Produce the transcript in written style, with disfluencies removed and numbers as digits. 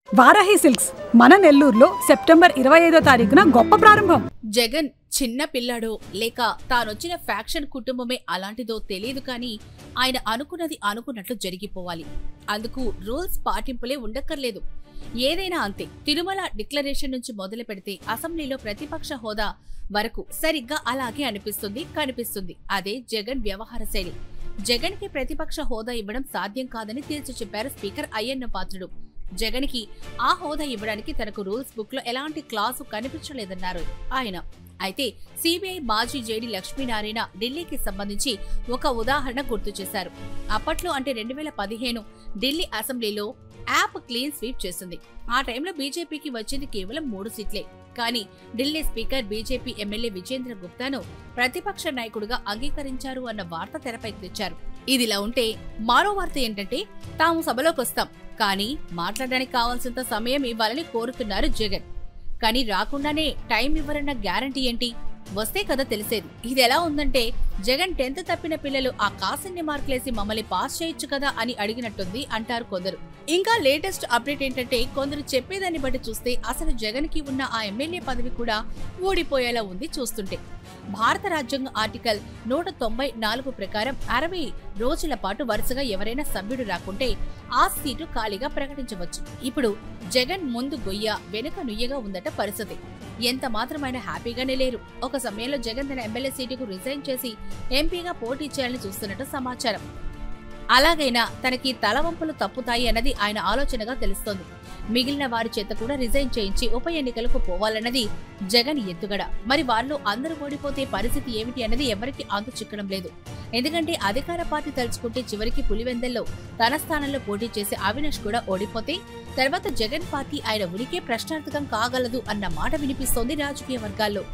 Varahi silks మన నెల్లూరులో September 25వ తారీఖున గొప్ప ప్రారంభం. జగన్ చిన్న పిల్లాడో లేక తానొచ్చిన ఫ్యాక్షన్ కుటుంబమే అలాంటిదో తెలియదు కానీ ఆయన అనుకున్నది అనుకున్నట్లు జరిగిపోవాలి. అందుకు రూల్స్ పాటింపులే ఉండక్కర్లేదు. ఏదైనా అంతే. తిరుమల డిక్లరేషన్ నుంచి మొదలు పెడితే అసెంబ్లీలో ప్రతిపక్ష హోదా వరకు సరిగ్గా అలాగే అనిపిస్తుంది కనిపిస్తుంది. అదే జగన్ వ్యవహార శైలి. జగన్ కి ప్రతిపక్ష హోదా ఇవ్వడం సాధ్యం కాదని తేల్చి చెప్పారు స్పీకర్ అయ్యన్న పాత్రుడు. జగన్ కి ఆ హోదా ఇవ్వడానికి తనకు రూల్స్ బుక్ లో ఎలాంటి క్లాసు కనిపించలేదన్నారు ఆయన. అయితే సిబిఐ మాజీ జేడీ లక్ష్మీనారాయణ ఢిల్లీకి సంబంధించి ఒక ఉదాహరణ గుర్తు చేశారు. అప్పట్లో అంటే 2015 ఢిల్లీ అసెంబ్లీలో యాప్ క్లీన్ స్వీప్ చేసింది. ఆ టైంలో బీజేపీకి వచ్చింది కేవలం 3 సీట్లే. కానీ Delhi speaker BJP MLA Vijendra గుప్తాను ప్రతిపక్ష నాయకుడిగా అంగీకరించారు అన్న వార్త తెరపైకి తెచ్చారు. ఇదిలా ఉంటే మరో వార్త ఏంటంటే తాము సభలోకి వస్తాం కానీ మాట్లాడడానికి కావాల్సినంత సమయం ఇవ్వాలని కోరుతున్నారు జగన్. కానీ రాకుండానే టైం ఇవ్వరన్న గ్యారంటీ ఏంటి? వస్తే కదా తెలిసేది. ఇది ఎలా ఉందంటే జగన్ 10th తప్పిన పిల్లలు ఆ కాసిన్ని మార్కులేసి మమ్మల్ని పాస్ చేయొచ్చు కదా అని అడిగినట్టుంది అంటారు కొందరు. ఇంకా లేటెస్ట్ అప్డేట్ ఏంటంటే కొందరు చెప్పేదాన్ని బట్టి చూస్తే అసలు జగన్ కి ఉన్న ఆ ఎమ్మెల్యే పదవి కూడా ఊడిపోయేలా ఉంది చూస్తుంటే. భారత రాజ్యాంగ ఆర్టికల్ 194 ప్రకారం 60 రోజుల పాటు వరుసగా ఎవరైనా సభ్యుడు రాకుంటే ఆ సీటు ఖాళీగా ప్రకటించవచ్చు. ఇప్పుడు జగన్ ముందు గొయ్య వెనుక నుయ్యగా ఉందట పరిస్థితి. ఎంత మాత్రమైనా హ్యాపీగానే లేరు. ఒక సమయంలో జగన్ తన ఎమ్మెల్యే సీటుకు రిజైన్ చేసి ఎంపీగా పోటీ చేయాలని చూస్తున్నట్టు సమాచారం. అలాగైనా తనకి తలవంపులు తప్పుతాయి అన్నది ఆయన ఆలోచనగా తెలుస్తోంది. మిగిలిన వారి చేత కూడా రిజైన్ చేయించి ఉప ఎన్నికలకు పోవాలన్నది జగన్ ఎత్తుగడ. మరి వాళ్ళు అందరూ ఓడిపోతే పరిస్థితి ఏమిటి అన్నది ఎవరికి అంతు చిక్కడం లేదు. ఎందుకంటే అధికార పార్టీ తలుచుకుంటే చివరికి పులివెందల్లో తన స్థానంలో పోటీ చేసే అవినాష్ కూడా ఓడిపోతే తర్వాత జగన్ పార్టీ ఆయన ఉనికే ప్రశ్నార్థకం కాగలదు అన్న మాట వినిపిస్తోంది రాజకీయ వర్గాల్లో.